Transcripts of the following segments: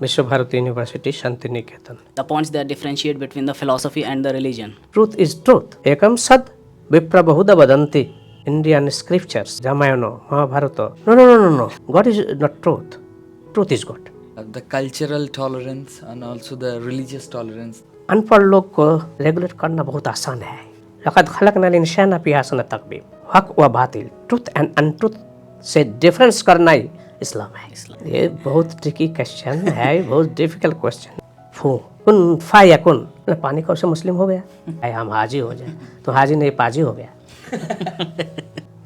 Visva Bharati University, Santiniketan. The points that differentiate between the philosophy and the religion. Truth is truth. Ekam sad vipra bahuda vadanti. Indian scriptures, Ramayana, Mahabharata. No. God is not truth. Truth is God. The cultural tolerance and also the religious tolerance. अनपढ़ लोग को regulate करना बहुत आसान है. लक़द खलक़ना ल-इंसान फ़ी अहसनि तक़वीम. हक व बातिल, ट्रुथ एंड अनट्रुथ से डिफरेंस करना ही इस्लाम है. ये बहुत ट्रिकी क्वेश्चन है, बहुत डिफिकल्ट क्वेश्चन. कुन फा या कुन, पानी कौन से मुस्लिम हो गया? हम हाजी हो जाए तो हाजी नहीं पाजी हो गया.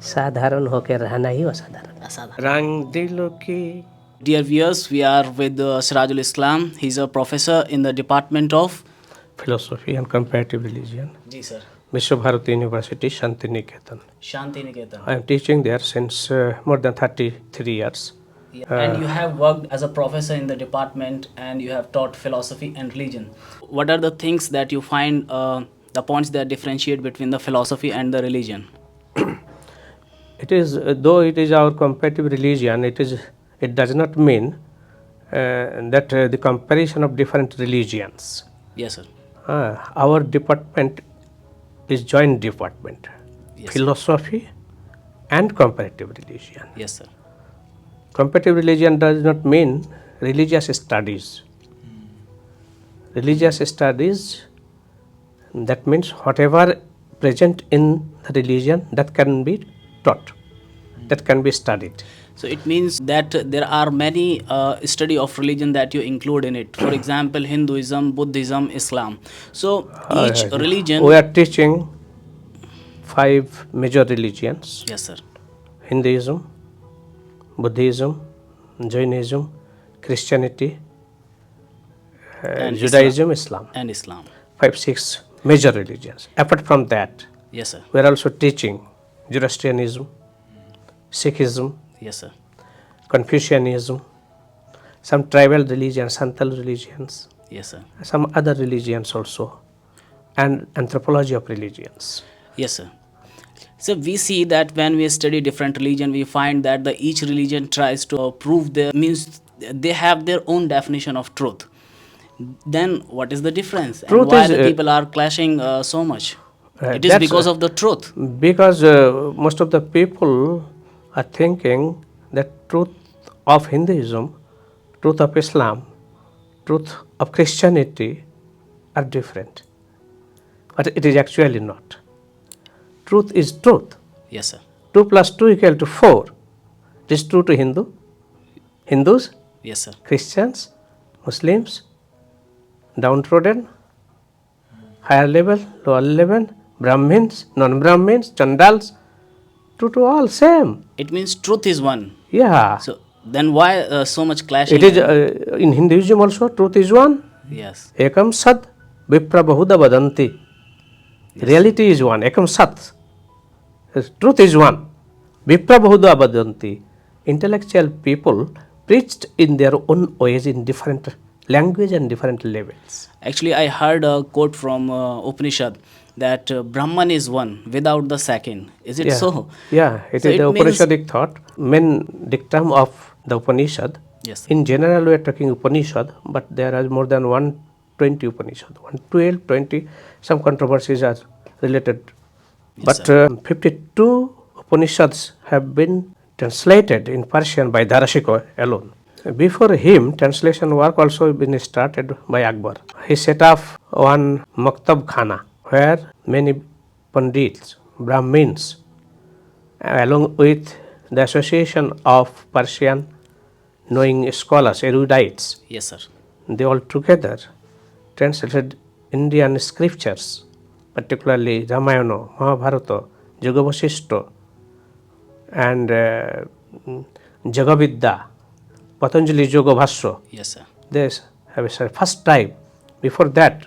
साधारण होकर रहना ही असाधारण. रंग दिलों की. Dear viewers, we are with Sirajul Islam. He is a professor in the Department of Philosophy and Comparative Religion. Ji sir. Visva Bharati University, Santiniketan. Santiniketan. I am teaching there since more than 33 years. And you have worked as a professor in the department and you have taught philosophy and religion. What are the things that you find, the points that differentiate between the philosophy and the religion? It is, though it is our comparative religion, it does not mean that the comparison of different religions. Yes, sir. Our department is joint department, yes, philosophy and comparative religion. Yes, sir. Comparative religion does not mean religious studies. Religious studies, that means whatever present in the religion that can be taught, that can be studied. So it means that there are many study of religion that you include in it. For example, Hinduism, Buddhism, Islam. So each religion. We are teaching 5 major religions. Yes, sir. Hinduism, Buddhism, Jainism, Christianity, Judaism, Islam. And Islam. 5-6 major religions. Apart from that, yes, sir, we are also teaching Zoroastrianism, Sikhism, yes, sir, Confucianism, some tribal religions, Santal religions, yes, sir, some other religions also, and anthropology of religions. Yes, sir. So we see that when we study different religion, we find that each religion tries to prove means they have their own definition of truth. Then what is the difference? Truth and why is, the people are clashing so much? It is that's because of the truth. Because most of the people are thinking that truth of Hinduism, truth of Islam, truth of Christianity are different. But it is actually not. Truth is truth. Yes, sir. 2 + 2 = 4. It is true to Hindus, yes, sir, Christians, Muslims, downtrodden, higher level, lower level, Brahmins, non-Brahmins, Chandals, true to all, same. It means truth is one. Yeah. So then why so much clashing? It is in Hinduism also, truth is one. Yes. Ekam sad vipra bahuda vadanti. Yes. Reality is one. Ekam sat. Truth is one. Vipra bahuda vadanti. Intellectual people preached in their own ways in different language and different levels. Actually, I heard a quote from Upanishad that Brahman is one without the second. Is it so? Yeah, it is the Upanishadic thought, main dictum of the Upanishad. Yes. In general, we are talking Upanishad, but there are more than 120 Upanishad, 112, 20. Some controversies are related. Yes, but 52 Upanishads have been translated in Persian by Darashiko alone. Before him, translation work also been started by Akbar. He set up one Maktab Khana, where many Pandits, Brahmins, along with the association of Persian knowing scholars, erudites, Yes, sir. they all together translated Indian scriptures, particularly Ramayana, Mahabharata, Yoga and Jagavidya, Patanjali Yoga Bhashya. Yes, sir. This have a first time. Before that,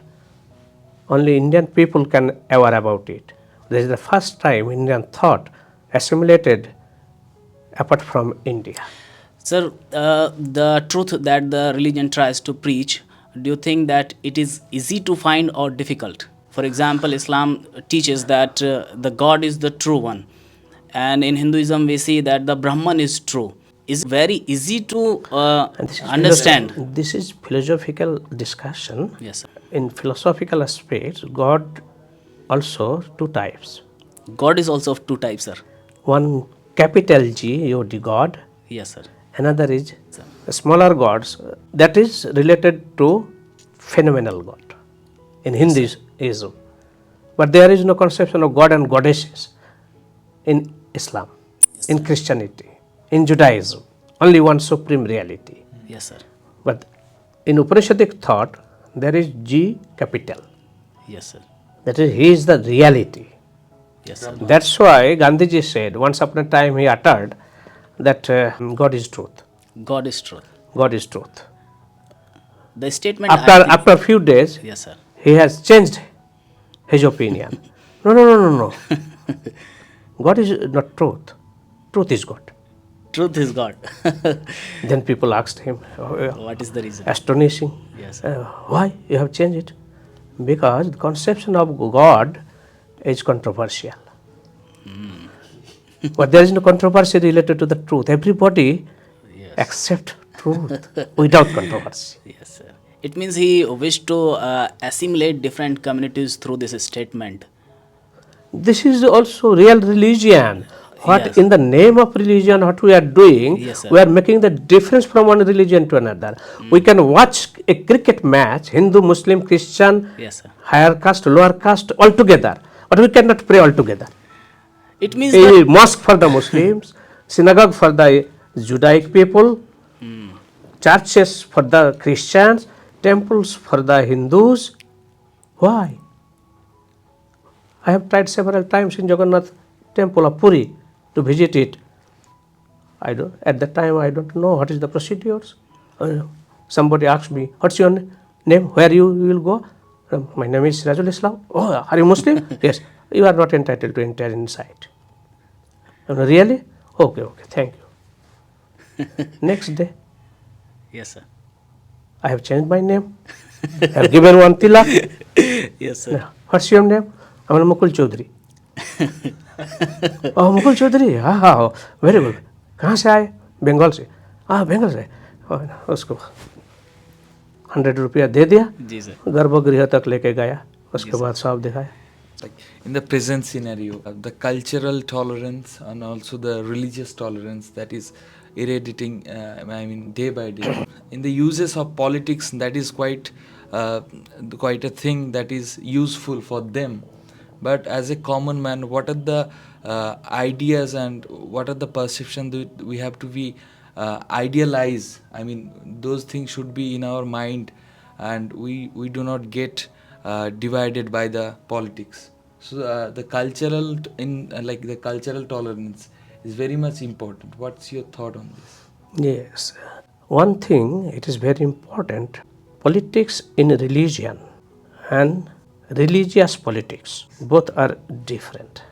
only Indian people can aware about it. This is the first time Indian thought assimilated apart from India. Sir, the truth that the religion tries to preach, do you think that it is easy to find or difficult? For example, Islam teaches that the God is the true one. And in Hinduism, we see that the Brahman is true. is very easy to And this is understand. This is philosophical discussion. Yes, sir. In philosophical aspects, God also two types. God is also of two types, sir. One capital G, the God. Yes, sir. Another is smaller gods. That is related to phenomenal God in Hinduism. But there is no conception of God and goddesses in Islam, in Christianity, in Judaism. Only one supreme reality. Yes, sir. But in Upanishadic thought, there is G capital. Yes, sir. That is, he is the reality. Yes, sir. That's why Gandhiji said, once upon a time he uttered that God is truth. God is truth. God is truth. The statement I think- After a few days, yes, sir. he has changed his opinion. No. God is not truth. Truth is God. Truth is God. Then people asked him, What is the reason? astonishing, Yes. why you have changed it? Because the conception of God is controversial. But there is no controversy related to the truth. Everybody Yes. accept truth without controversy. Yes, sir. It means he wished to assimilate different communities through this statement. This is also real religion. What Yes. in the name of religion, what we are doing, Yes, sir. we are making the difference from one religion to another. We can watch a cricket match, Hindu, Muslim, Christian, Yes, sir. higher caste, lower caste, all together. But we cannot pray all together. It means A that mosque for the Muslims, synagogue for the Judaic people, churches for the Christians, temples for the Hindus. Why? I have tried several times in Jagannath temple of Puri to visit it. At that time I don't know what is the procedures. Somebody asked me, what's your name? Where you will go? My name is Sirajul Islam. Oh, are you Muslim? Yes. You are not entitled to enter inside. Really? Okay, thank you. Next day, yes, sir. I have changed my name. I have given one tilak. Yes, sir. What's your name? I'm Mukul Chaudhary. Oh, Mukul Chaudhary. हाँ, very good. कहाँ से आए? बंगाल से. बंगाल से. उसको 100 रुपया दे दिया. जी sir. गर्भगृह तक लेके गया. उसके बाद सब दिखाया. Like in the present scenario, the cultural tolerance and also the religious tolerance that is irradiating, day by day. In the uses of politics, that is quite a thing that is useful for them. But as a common man, what are the ideas and what are the perceptions that we have to be idealize? Those things should be in our mind, and we do not get divided by the politics. So the cultural the cultural tolerance is very much important. What's your thought on this? Yes. One thing, it is very important. Politics in religion and religious politics, both are different.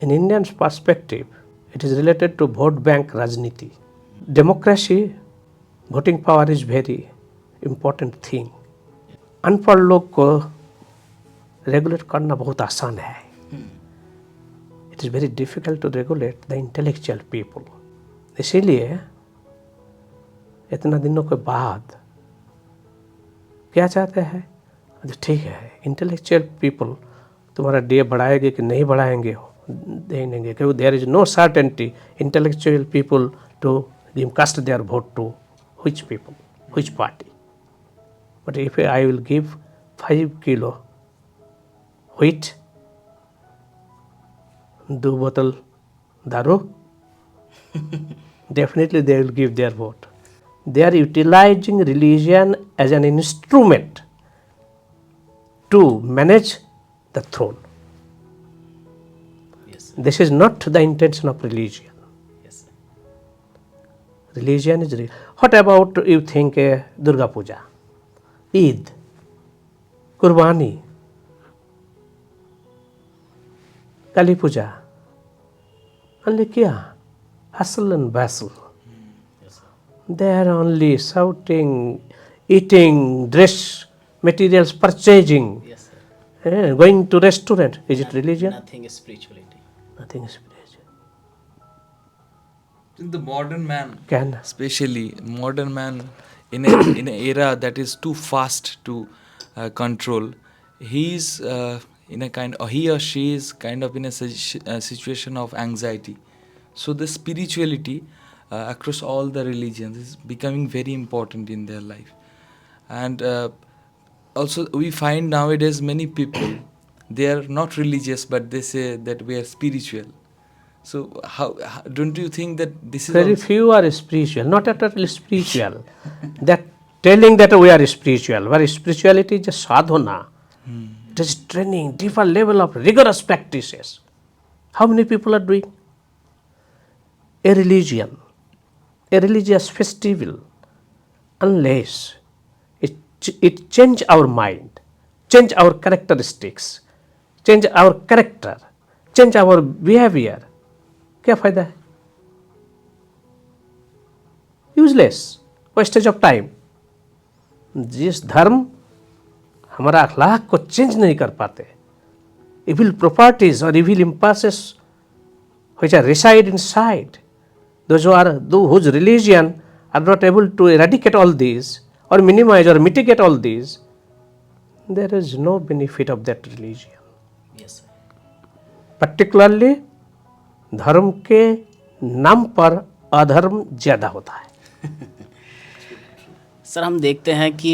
In Indian perspective, it is related to vote bank rajniti. Democracy, voting power is very important thing. अनपढ़ लोग को regulate करना बहुत आसान है. It is very difficult to regulate the intellectual people. इसीलिए इतना दिनों के बाद क्या चाहते हैं? ठीक है, इंटेलेक्चुअल पीपल तुम्हारा डे बढ़ाएंगे कि नहीं बढ़ाएंगे देंगे, क्योंकि there is no certainty intellectual people to cast their vote to which people, which party. But if I will give 5 kilo wheat, 2 bottle daru, definitely they will give their vote. They are utilizing religion as an instrument to manage the throne. Yes. This is not the intention of religion. Yes. Religion is real. What about you think Durga Puja, Eid, Qurbani, Kali Puja? Only kya? Hustle and bustle. Yes, sir. They are only shouting, eating, dress, materials, purchasing, Yes, sir. going to restaurant. Is it religion? Nothing is spirituality. Nothing is spiritual. The modern man, can. especially modern man, in an era that is too fast to control, he's in a kind, or he or she is kind of in a situation of anxiety. So the spirituality across all the religions is becoming very important in their life. And also we find nowadays many people, they are not religious but they say that we are spiritual. So how don't you think that this is Very also few are spiritual, not at all spiritual. That telling that we are spiritual, where spirituality is a sadhana. It is training, deeper level of rigorous practices. How many people are doing? A religion, a religious festival, unless it change our mind, change our characteristics, change our character, change our behavior, क्या फायदा है? Useless, wastage of time. जिस धर्म हमारा अखलाक को change नहीं कर पाते, इविल प्रॉपर्टीज और evil impulses which are reside inside, those whose religion are not able to eradicate all these or minimize or mitigate all these, there is no benefit of that religion. Yes, sir. Particularly धर्म के नाम पर अधर्म ज्यादा होता है. Sir हम देखते हैं कि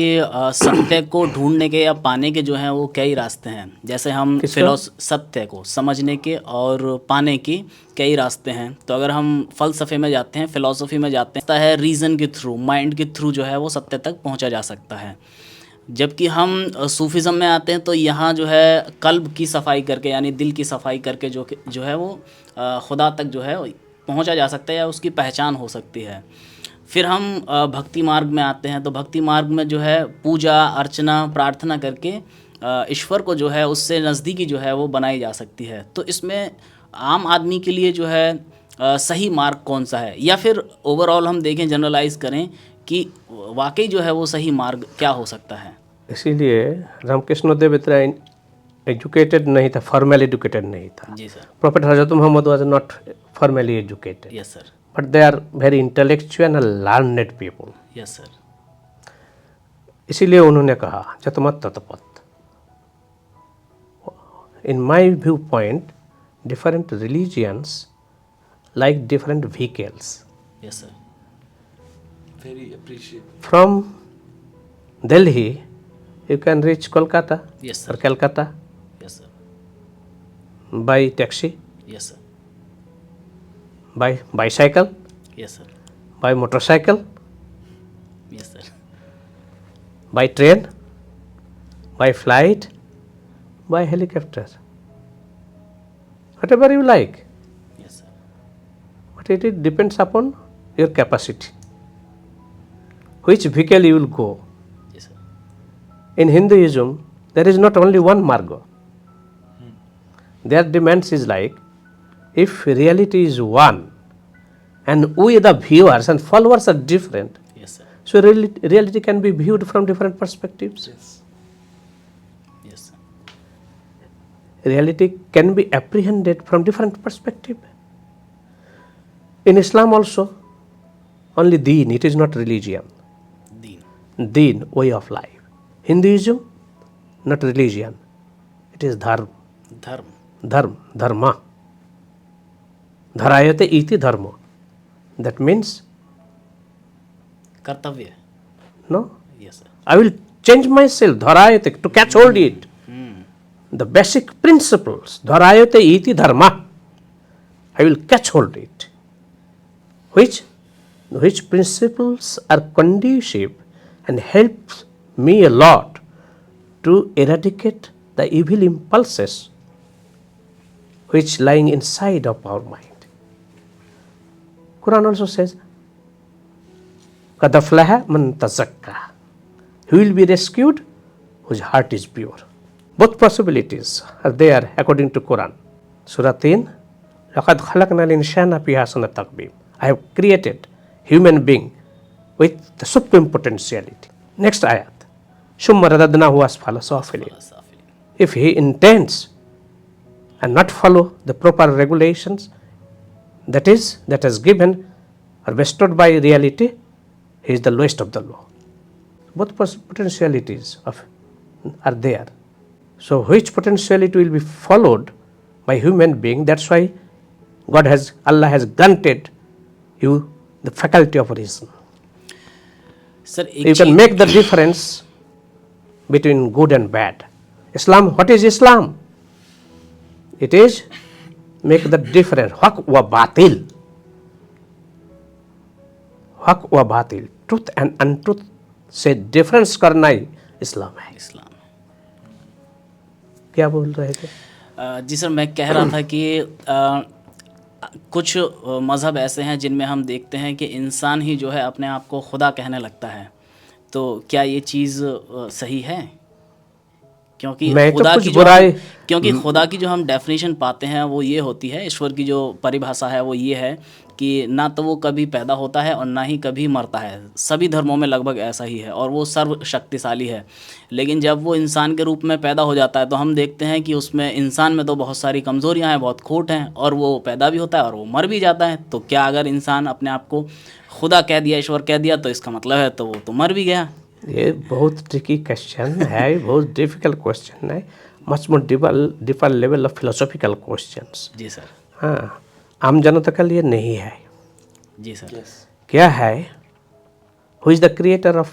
सत्य को ढूंढने के या पाने के जो हैं वो कई रास्ते हैं. जैसे हम सत्य को समझने के और पाने के कई रास्ते हैं. तो अगर हम फ़लसफ़े में जाते हैं, फ़िलॉसफी में जाते हैं, रीज़न के थ्रू, माइंड के थ्रू जो है वो सत्य तक पहुंचा जा सकता है. जबकि हम सूफिज़म में आते हैं तो यहाँ जो है कल्ब की सफाई करके, यानी दिल की सफाई करके जो है वो खुदा तक जो है पहुँचा जा सकता है या उसकी पहचान हो सकती है. फिर हम भक्ति मार्ग में आते हैं तो भक्ति मार्ग में जो है पूजा अर्चना प्रार्थना करके ईश्वर को जो है उससे नज़दीकी जो है वो बनाई जा सकती है. तो इसमें आम आदमी के लिए जो है सही मार्ग कौन सा है, या फिर ओवरऑल हम देखें, जनरलाइज करें कि वाकई जो है वो सही मार्ग क्या हो सकता है? इसीलिए रामकृष्ण देव इतना एजुकेटेड नहीं था, फॉर्मल एजुकेटेड नहीं था. जी सर. प्रॉफेट हजरत Muhammad was not formally educated. Yes sir. But they are very intellectual and learned people. Yes sir. इसीलिए उन्होंने कहा जतमत ततपत. In my view point different religions like different vehicles. Yes sir. very appreciated. From Delhi you can reach Kolkata. Yes sir. Or Calcutta. Yes sir. By taxi, Yes sir. by bicycle, Yes sir. by motorcycle, Yes sir. by train, by flight, by helicopter, whatever you like. Yes sir. But it depends upon your capacity, which vehicle you will go. Yes sir. In Hinduism there is not only one marga. Their demands is like, if reality is one and we the viewers and followers are different, Yes sir. so reality can be viewed from different perspectives. Yes. Yes sir. Reality can be apprehended from different perspective. In Islam also, only deen, it is not religion. Deen. Deen, way of life. Hinduism, not religion, it is dharma. Dharma. Dharma. Dharayate iti dharma. That means, कर्तव्य. no, Yes sir. I will change myself, dharayate, to catch hold it. The basic principles, dharayate iti dharma, I will catch hold it. Which principles are conducive and help me a lot to eradicate the evil impulses which lying inside of our mind. Quran also says, قَدْ أَفْلَحَ مَنْ تَزَكَّى. He will be rescued whose heart is pure. Both possibilities are there according to Quran. Surah 10, لَقَدْ خَلَقْنَا الْإِنسَانَ فِي أَحْسَنِ تَقْوِيمٍ. I have created human being with the supreme potentiality. Next ayat, ثُمَّ رَدَدْنَاهُ أَسْفَلَ سَافِلِينَ. If he intends and not follow the proper regulations that is given or bestowed by reality, he is the lowest of the low. Both potentialities are there. So which potentiality will be followed by human being? That's why Allah has granted you the faculty of reason. Sir You can make the difference between good and bad. Islam, what is Islam? It is make the difference. Haq wa batil. Haq wa batil. Truth and untruth से difference करना ही इस्लाम है. इस्लाम क्या बोल रहे थे? जी sir, मैं कह रहा था कि कुछ मज़हब ऐसे हैं जिनमें हम देखते हैं कि इंसान ही जो है अपने आप को खुदा कहने लगता है, तो क्या ये चीज़ सही है? क्योंकि खुदा की जो हम डेफिनेशन पाते हैं वो ये होती है, ईश्वर की जो परिभाषा है वो ये है कि ना तो वो कभी पैदा होता है और ना ही कभी मरता है. सभी धर्मों में लगभग ऐसा ही है और वो सर्वशक्तिशाली है. लेकिन जब वो इंसान के रूप में पैदा हो जाता है तो हम देखते हैं कि उसमें इंसान में तो बहुत सारी कमज़ोरियां हैं, बहुत खोट हैं, और वो पैदा भी होता है और वो मर भी जाता है. तो क्या अगर इंसान अपने आप को खुदा कह दिया, ईश्वर कह दिया, तो इसका मतलब है तो वो तो मर भी गया? ये बहुत ट्रिकी क्वेश्चन है, बहुत डिफिकल्ट क्वेश्चन है, much more differ level of philosophical questions. जी सर. हाँ, आम जनता के लिए नहीं है. जी सर. क्या है? Who is the creator of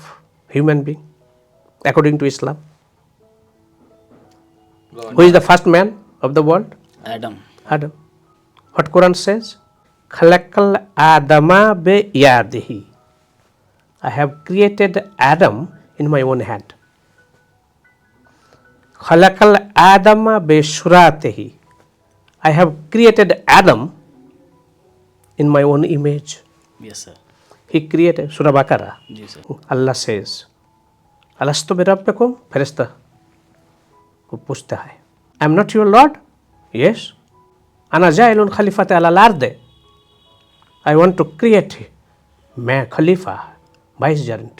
human being according to Islam? Who is the first man of the world? Adam. What Quran says? खलकल आदमा बेयादिही. I have created Adam in my own hand. Khalaqal Adama bi suratihi. I have created Adam in my own image. Yes sir. He created Surah Baqarah. Ji sir. Allah says, Alastu bi rabbikum? फरिश्ता को पूछता है, I am not your Lord? Yes. Ana jailun khalifata ala al-ard. I want to create man khalifa, vicegerent,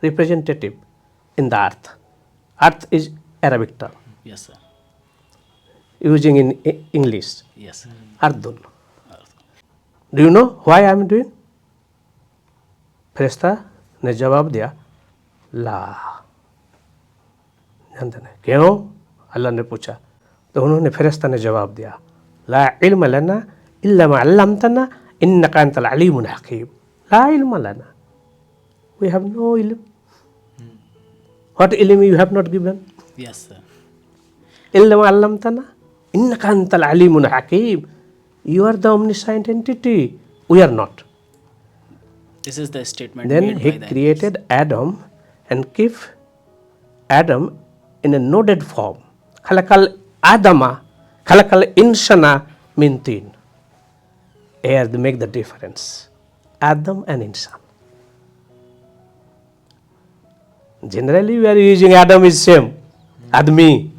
representative in the earth. Earth is Arabic term. Yes sir. Using in English. Yes sir. Ardun. Do you know why I am doing? फरिश्ता ने जवाब दिया, ला. जानते नहीं क्यों? अल्लाह ने पूछा तो उन्होंने फरिश्ता ने जवाब दिया, ला इल्म लना इल्ला मा अल्लमतना इन्नका अंतल अलीमुल हकीम. ला इल्म लना. We have no ilm. What ilm you have not given? Yes sir. Illa ma allamtana innaka antal alimun hakim. You are the omniscient entity. We are not. This is the statement. Then made he by the created Adam and keep Adam in a noded form. Khalaqal Adama, khalaqal insana min tin. Here they make the difference. Adam and insan. Generally we are using Adam is same, आदमी.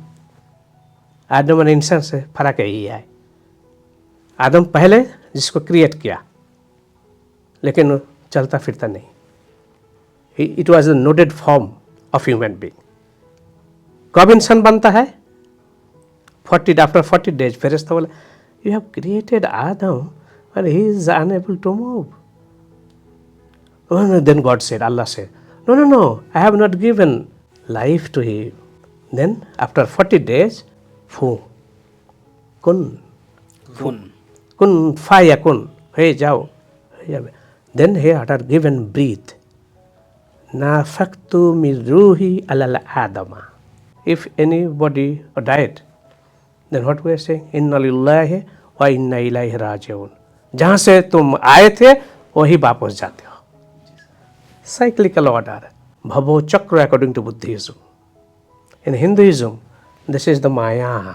आदम और इंसान से फर्क यही है. आदम पहले जिसको create किया लेकिन चलता फिरता नहीं. It was a noted form of human being. कब इंसान बनता है? After 40 days फरिश्ता बोला, you have created Adam but he is unable to move. Then God said, Allah said, no, I have not given life to him. Then after 40 days, kun faya kun, hey jao. Then he had given breath. Nafaktu min ruhi alal adama. If anybody died, then what we are saying? Inna lillahi wa inna ilaihi rajiun. जहाँ से तुम आए थे वही वापस जाते हो. Cyclical order. Bhavo Chakra according to Buddhism. In Hinduism, this is the Maya.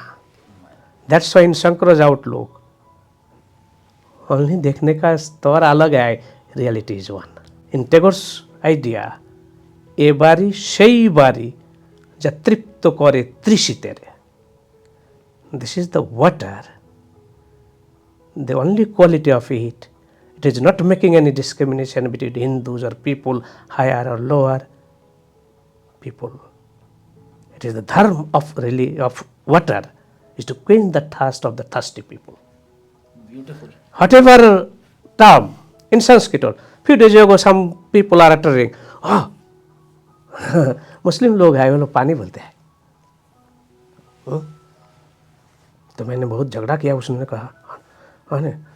That's why in Shankara's outlook, only देखने का स्तर अलग है, reality is one. In Tagore's idea, ए बारी সেই বাড়ি যা তৃপ্ত করে তৃষিতের. This is the water. The only quality of it. It is not making any discrimination between Hindus or people higher or lower people. It is the dharma of water is to quench the thirst of the thirsty people. Beautiful. Whatever term in Sanskrit or Few days ago, some people are uttering, oh, मुस्लिम लोग हैं, वो लोग पानी बोलते हैं। तो मैंने बहुत झगड़ा किया, उसने कहा,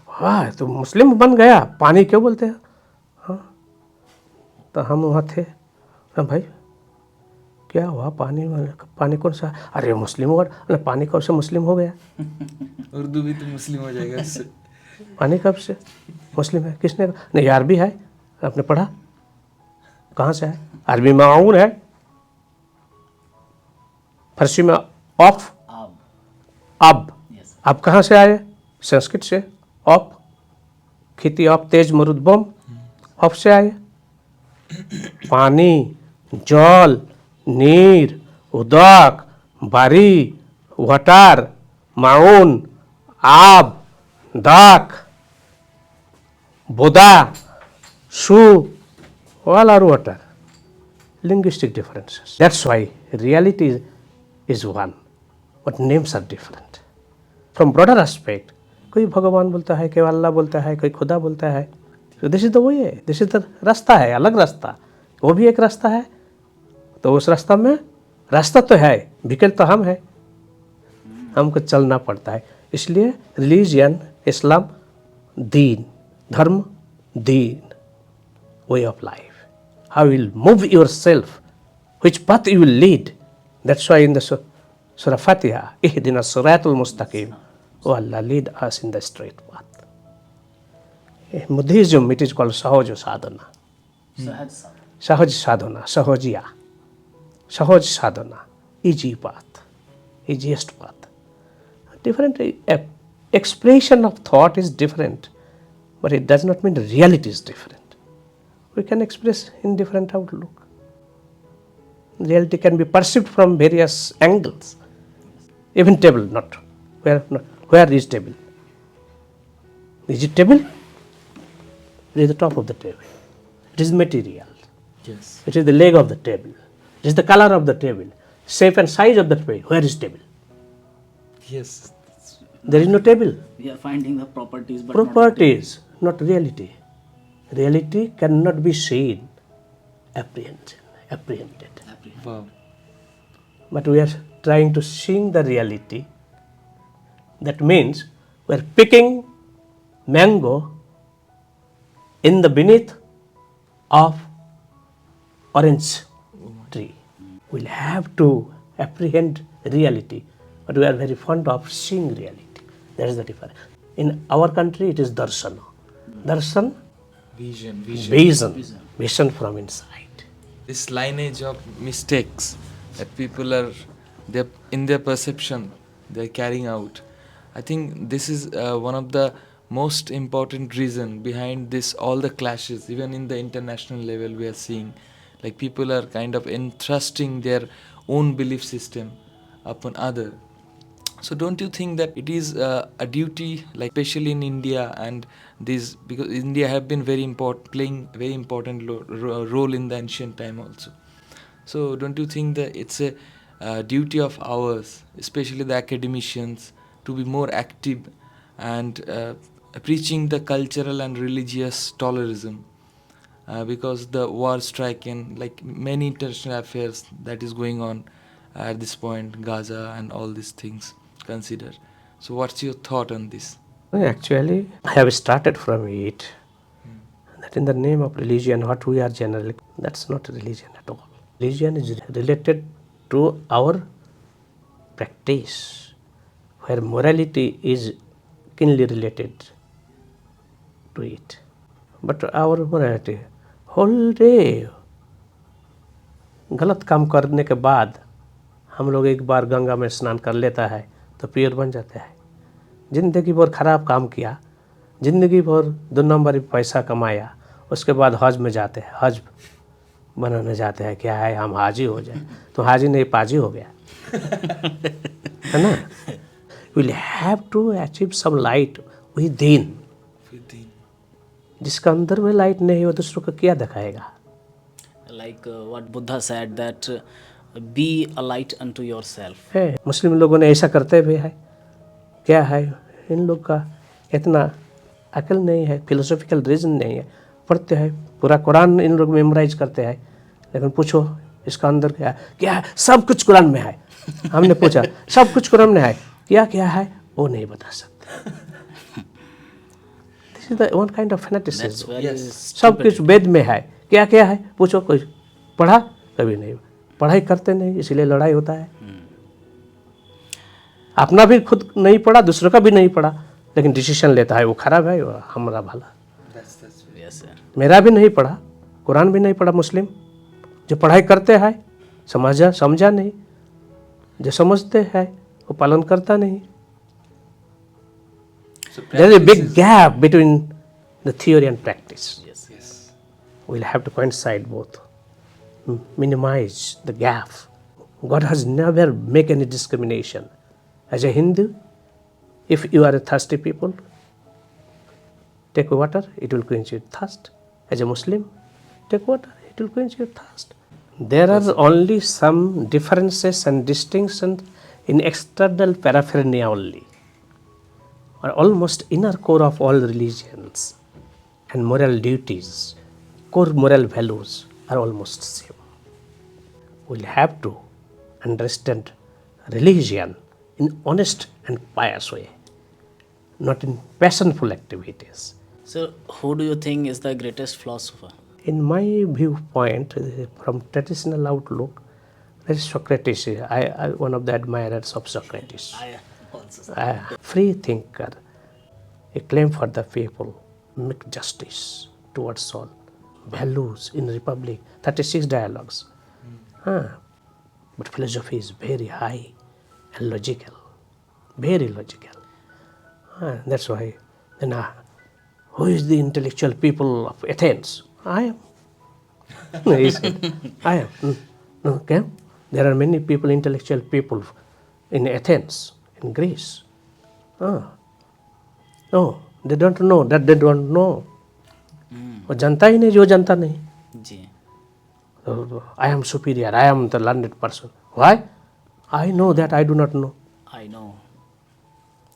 हाँ तो मुस्लिम बन गया, पानी क्यों बोलते हैं? हाँ, तो हम वहाँ थे, भाई क्या हुआ, पानी कौन सा? अरे मुस्लिम वर्ड, पानी कब से मुस्लिम हो गया? उर्दू भी तो मुस्लिम हो जाएगा इससे। पानी कब से मुस्लिम है? किसने? नहीं, अरबी है, आपने पढ़ा? कहाँ से है? अरबी में आऊन है, फारसी में ऑफ, अब कहाँ से आए? संस्कृत से, ऑफ, खेती ऑफ, तेज मरुद बम, ऑफ से आए। पानी, जल, नीर, उदक, बारी, वाटर, माउन, आब, दाक, बोदा, सू, all are water. Linguistic differences. That's why reality is one, but names are different. From broader aspect, कोई भगवान बोलता है, कोई अल्लाह बोलता है, कोई खुदा बोलता है। So this is the way, this is the रास्ता है, अलग रास्ता, वो भी एक रास्ता है। तो उस रास्ता में रास्ता तो है, व्हीकल तो हम है, हमको चलना पड़ता है। इसलिए रिलीजियन, इस्लाम, दीन, धर्म, दीन, way of life. How you will move yourself, which path you will lead. That's why in the Surah Fatiha, Ihdina Siratul Mustaqim, oh Allah, lead us in the straight path. In Buddhism, it is called Sahaj Sadhana. Sahaj Sadhana, Sahajiya. Sahaj Sadhana, easy path, easiest path. Different expression of thought is different, but it does not mean the reality is different. We can express in different outlook. Reality can be perceived from various angles. Even table, not. Where is table? Is it table? It is the top of the table. It is material. Yes. It is the leg of the table. It is the color of the table. Shape and size of the table. Where is table? Yes. There is no table. We are finding the properties, but Properties, not reality. Reality cannot be seen, apprehended. Wow. But we are trying to see the reality. That means we are picking mango in the beneath of orange tree. We'll have to apprehend reality, but we are very fond of seeing reality. That is the difference. In our country, it is darsana. Darshan, vision from inside. This lineage of mistakes that people are, in their perception, they're carrying out. I think this is one of the most important reason behind this, all the clashes, even in the international level we are seeing, like people are kind of entrusting their own belief system upon other. So don't you think that it is a duty, like especially in India, and this, because India have been playing very important role in the ancient time also. So don't you think that it's a duty of ours, especially the academicians, to be more active and preaching the cultural and religious tolerism? Because the war strike and like many international affairs that is going on at this point, Gaza and all these things consider. So what's your thought on this? Actually, I have started from it. That in the name of religion, what we are generally, that's not religion at all. Religion is related to our practice, where morality is keenly related to it. But our morality, whole day, गलत काम करने के बाद हम लोग एक बार गंगा में स्नान कर लेता है तो प्योर बन जाता है। ज़िंदगी भर खराब काम किया, ज़िंदगी भर 2 नंबर पैसा कमाया, उसके बाद हज में जाते हैं, हज बनाने जाते हैं, क्या है हम हाजी हो जाए, तो हाजी नहीं पाजी हो गया है ना। Will have to achieve some light within. जिसका अंदर में लाइट नहीं हो दूसरों को क्या दिखाएगा। Like what Buddha said, that be a light unto yourself. है मुस्लिम लोगों ने ऐसा करते भी है। क्या है इन लोग का इतना अकल नहीं है, फिलोसॉफिकल रीजन नहीं है। पढ़ते हैं, पूरा कुरान इन लोग मेमोराइज करते हैं, लेकिन पूछो इसका अंदर क्या है, सब कुछ कुरान में है। हमने पूछा सब कुछ कुरान में है, क्या क्या है वो नहीं बता सकते। This is the one kind of fanaticism. सब कुछ वेद में है, क्या क्या है पूछो, कोई पढ़ा, कभी नहीं, पढ़ाई करते नहीं, इसीलिए लड़ाई होता है। अपना भी खुद नहीं पढ़ा, दूसरों का भी नहीं पढ़ा, लेकिन डिसीजन लेता है वो खराब है, वो हमारा भला। मेरा भी नहीं पढ़ा, कुरान भी नहीं पढ़ा मुस्लिम, जो पढ़ाई करते हैं समझा नहीं, जो समझते हैं वो पालन करता नहीं। There is a big gap between the theory and practice. We'll have to coincide both, minimize the gap. God has never made any discrimination. As a Hindu, if you are a thirsty people, take water, it will quench your thirst. As a Muslim, take water, it will quench your thirst. There are only some differences and distinctions in external paraphernalia only, or almost inner core of all religions and moral duties, core moral values are almost same. We'll have to understand religion in honest and pious way, not in passionful activities. So, who do you think is the greatest philosopher? In my viewpoint, from traditional outlook, there is Socrates. I one of the admirers of Socrates. A free thinker, a claim for the people, make justice towards all, values in republic, 36 dialogues. But philosophy is very high and logical, very logical. That's why. Then, who is the intellectual people of Athens? I am. He said, I am. No, okay? There are many people, intellectual people in Athens, in Greece. No, they don't know that they don't know. वो जानता ही नहीं जो जानता नहीं। जी। I am superior, I am the learned person. Why? I know that I do not know. I know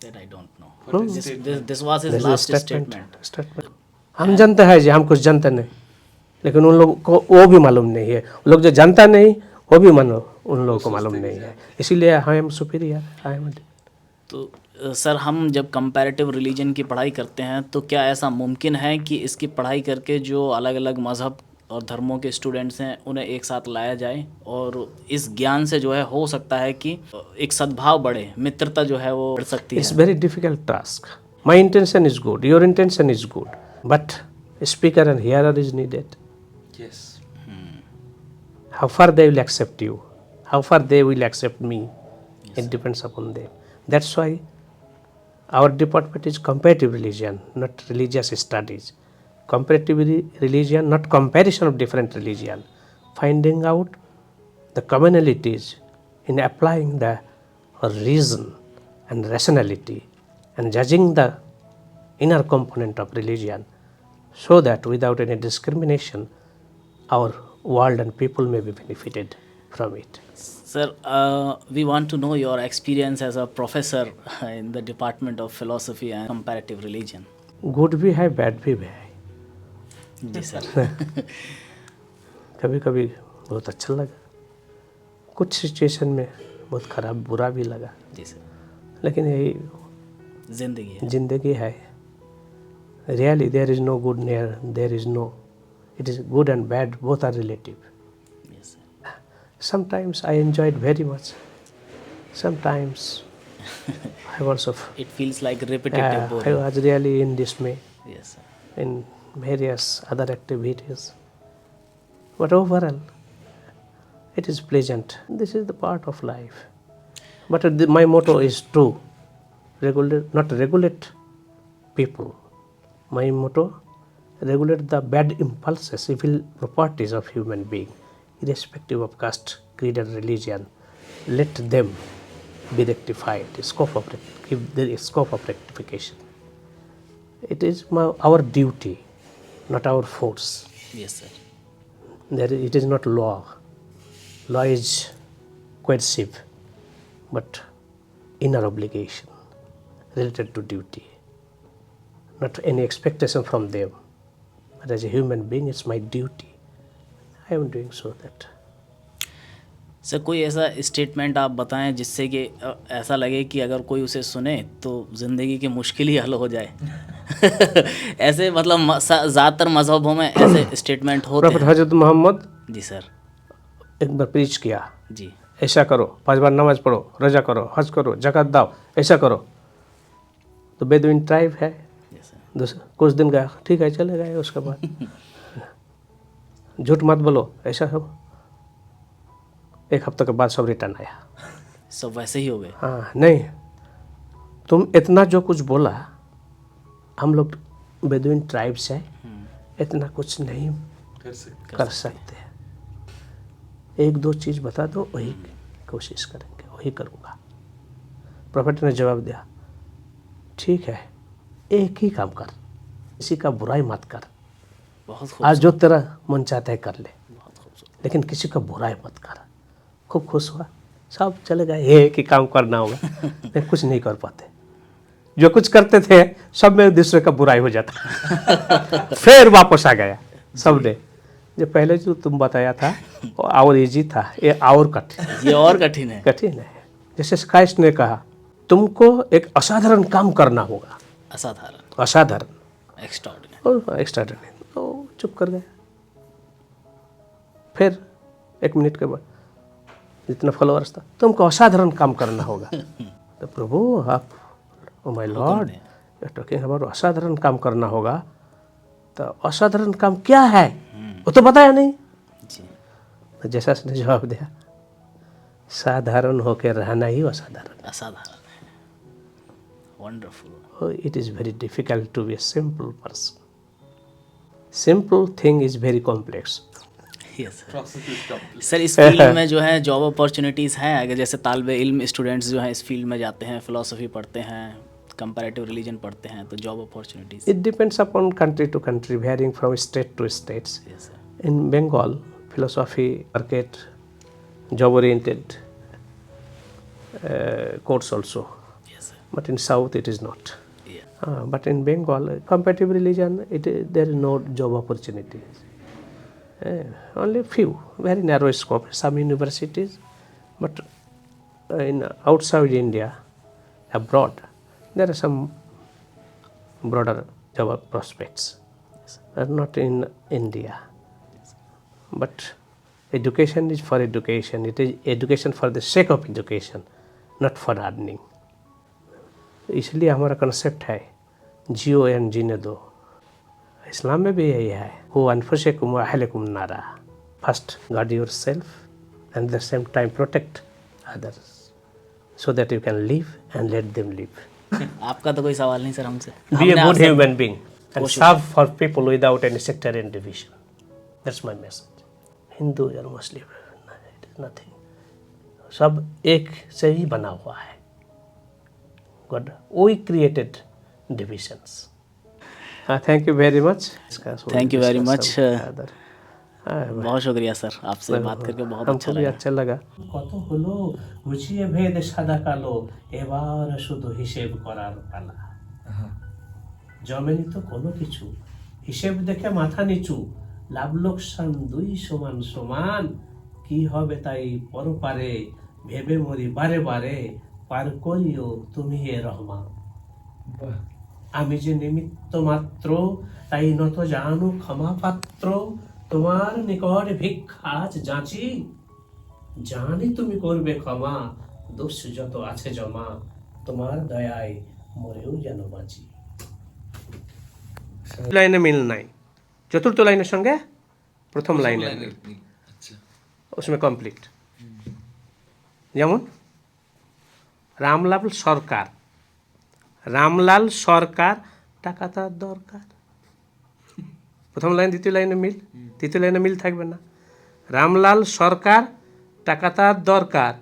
that I don't know. This was his last statement. हम जानते हैं जी, हम कुछ जानते नहीं, लेकिन उन लोगों को वो भी मालूम नहीं है। उन लोग जो जानता नहीं वो भी मानो उन लोगों को मालूम नहीं है, इसीलिए I am superior, I am. तो सर, हम जब कंपैरेटिव रिलीजन की पढ़ाई करते हैं तो क्या ऐसा मुमकिन है कि इसकी पढ़ाई करके जो अलग अलग मज़हब और धर्मों के स्टूडेंट्स हैं उन्हें एक साथ लाया जाए, और इस ज्ञान से जो है हो सकता है कि एक सद्भाव बढ़े, मित्रता जो है वो बढ़ सकती है? It's very difficult task. My intention is good, your intention is good, but speaker and hearer is needed. Yes. How far they will accept you, how far they will accept me, it depends upon them. That's why our department is comparative religion, not religious studies. Comparative religion, not comparison of different religion, finding out the commonalities in applying the reason and rationality and judging the inner component of religion, so that without any discrimination our world and people may be benefited from it. Sir, we want to know your experience as a professor in the Department of Philosophy and Comparative Religion. Good भी है, bad भी है. जी sir. कभी कभी बहुत अच्छा लगा, कुछ सिचुएशन में बहुत खराब बुरा भी लगा. जी सर. लेकिन यही जिंदगी है. Really there is no good near, there is no, it is good and bad, both are relative. Yes sir. Sometimes I enjoyed very much, sometimes I was of It feels like repetitive I boring. was really in dismay Yes sir. in various other activities, but overall it is pleasant. This is the part of life, but my motto is to not regulate people. My motto, regulate the bad impulses, evil properties of human being, irrespective of caste, creed and religion. Let them be rectified, give the scope of rectification. It is our duty, not our force. Yes sir. It is not law. Law is coercive, but inner obligation related to duty, not any expectation from them. but as a human being it's my duty. I am doing so that. Sir कोई ऐसा statement आप बताएं जिससे कि ऐसा लगे कि अगर कोई उसे सुने तो ज़िंदगी की मुश्किल ही हल हो जाए। ऐसे मतलब ज़्यादातर मज़हबों में ऐसे स्टेटमेंट होते प्रॉफेट हैं। हजरत मोहम्मद जी सर। एक बार प्रीच किया, जी ऐसा करो, 5 बार नमाज पढ़ो, रोजा करो, हज करो, ज़कात दाओ, ऐसा करो। तो बेदुइन ट्राइब है, कुछ दिन गया, ठीक है चले गए। उसके बाद झूठ मत बोलो, ऐसा सब। 1 हफ्ते के बाद सब रिटर्न आया, सब वैसे ही हो गए। हाँ नहीं तुम इतना जो कुछ बोला, हम लोग बेदुइन ट्राइब्स है, इतना कुछ नहीं कर सकते। 1-2 चीज़ बता दो, वही कोशिश करेंगे, वही करूँगा। प्रॉफेट ने जवाब दिया, ठीक है एक ही काम कर, किसी का बुराई मत कर। बहुत आज जो तेरा मन चाहता है कर ले, लेकिन किसी का बुराई मत कर। खूब खुश हुआ, सब चले गए। एक ही काम करना होगा, लेकिन कुछ नहीं कर पाते। जो कुछ करते थे सब में दूसरे का बुराई हो जाता। फिर वापस आ गया सबने। जो पहले जो तुम बताया था वो और इजी था, ये और कठिन। ये और कठिन है। कठिन है। जैसे क्राइस्ट ने कहा, तुमको एक असाधारण काम करना होगा। असाधारण, असाधारण, एक्स्ट्राऑर्डिनरी। एक्स्ट्राऑर्डिनरी। तो चुप कर गए। फिर 1 मिनट के बाद जितना फॉलोअर्स था, तुमको असाधारण काम करना होगा। तो प्रभु आप, oh my lord, you are talking about असाधारण काम करना होगा, तो असाधारण काम क्या है वो तो बताया नहीं। तो जैसा उसने जवाब दिया, साधारण होकर रहना ही असाधारण। असाधारण है। Wonderful. It is very difficult to be a simple person. Simple thing is very complex. Sir इस फील्ड में जो है जॉब अपॉर्चुनिटीज़ हैं, अगर जैसे तालिबे इल्म स्टूडेंट्स जो हैं इस फील्ड में जाते हैं, फ़िलासफ़ी पढ़ते हैं, कंपैरेटिव रिलीजन पढ़ते हैं, तो job opportunities? It depends upon country to country, varying from state to states. Yes, sir. In Bengal, philosophy market, job-oriented course also. Yes, sir. But in South it is not. Yeah. But in Bengal, comparative religion, there is no job opportunities. Only few, very narrow scope. Some universities, but in outside India, abroad, there are some broader job prospects. Not in India. But education is for education. It is education for the sake of education, not for earning. इसलिए हमारा concept है जियो and जीने दो। इस्लाम में भी यही है, हो अनफुसकुम व अहलिकुम नारा। First guard your self and at the same time protect others so that you can live and let them live. आपका तो कोई सवाल नहीं सर हमसे। Be a good human being and serve for people without any sectarian division. That's my message. Hindu or Muslim, it is nothing. सब एक से ही बना हुआ है। God, we created divisions. Thank you very much. Thank you very much. बहुत शुक्रिया sir, आपसे बात करके बहुत अच्छा हमको भी लगा। अच्छा लगा। কত হলো বুঝিয়ে ভেদ সাদা কালো, এবার শুধু হিসেব করার পালা। জমেনি তো কোনো কিছু, হিসেব দেখে মাথা নিচু, লাভ লোকসান 2 সমান সমান, কি হবে তাই পরপারে, ভেবে মরি বারে বারে, পার করিও তুমি এ রহমান। আমি যে নিমিত্ত মাত্র, তাই নত জানু ক্ষমা পাত্র, তোমার নিকট ভিক্ষা আজ যাচি, জানি তুমি করবে ক্ষমা, দোষ যত আছে জমা, তোমার দয়ায় মরেও যেন বাঁচি। লাইনে মিল নাই, চতুর্থ লাইনের সঙ্গে প্রথম লাইনের মিল, उसमें কমপ্লিট। যেমন রামলাল সরকার, রামলাল সরকার টাকা তার দরকার। প্রথম লাইন দ্বিতীয় লাইনে মিল, তৃতীয় লাইনে মিল থাকবে না। রামলাল সরকার টাকা তার দরকার,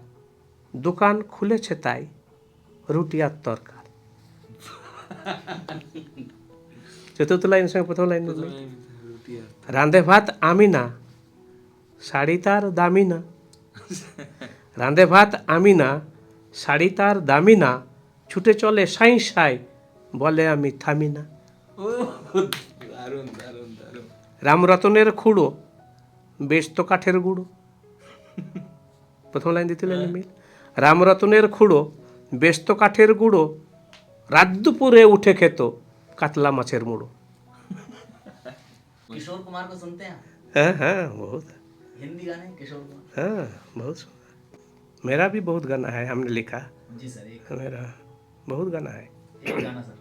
দোকান খুলেছে তাই রুটি আর তরকার। চতুর্থ লাইনের সঙ্গে প্রথম লাইন মিল। রাঁধে ভাত আমি না, শাড়ি তার দামি না। রাঁধে ভাত আমি না, শাড়ি তার দামি না, ছুটে চলে সাই সাই, বলে আমি থামি না। দারুণ দারুণ দারুণ। রামরতনের খুঁড়ো বেশ তো কাঠের গুঁড়ো। প্রথম লাইন দ্বিতীয় লাইনে মিল। রামরতনের খুঁড়ো বেশ তো কাঠের গুঁড়ো, রাত দুপুরে উঠে খেত কাতলা মাছের মুড়ো। किशोर कुमार को सुनते हैं आप? हाँ हाँ बहुत। हिंदी गाने किशोर कुमार? हाँ बहुत सुना। मेरा भी बहुत गाना है, हमने लिखा। जी सर, एक मेरा बहुत गाना है। गाना सर।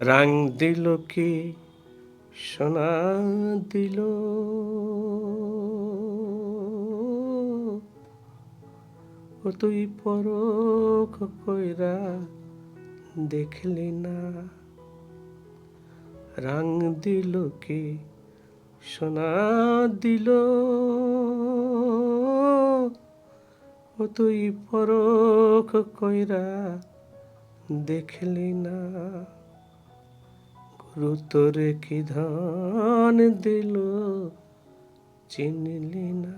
रंग दिलो की সোনা দিল, ও তুই পরখ কইরা দেখলি না, রং দিল কি সোনা দিল, ও তুই পরখ কইরা দেখলি না, গুরু তোরে কি ধন দিল চিনলি না।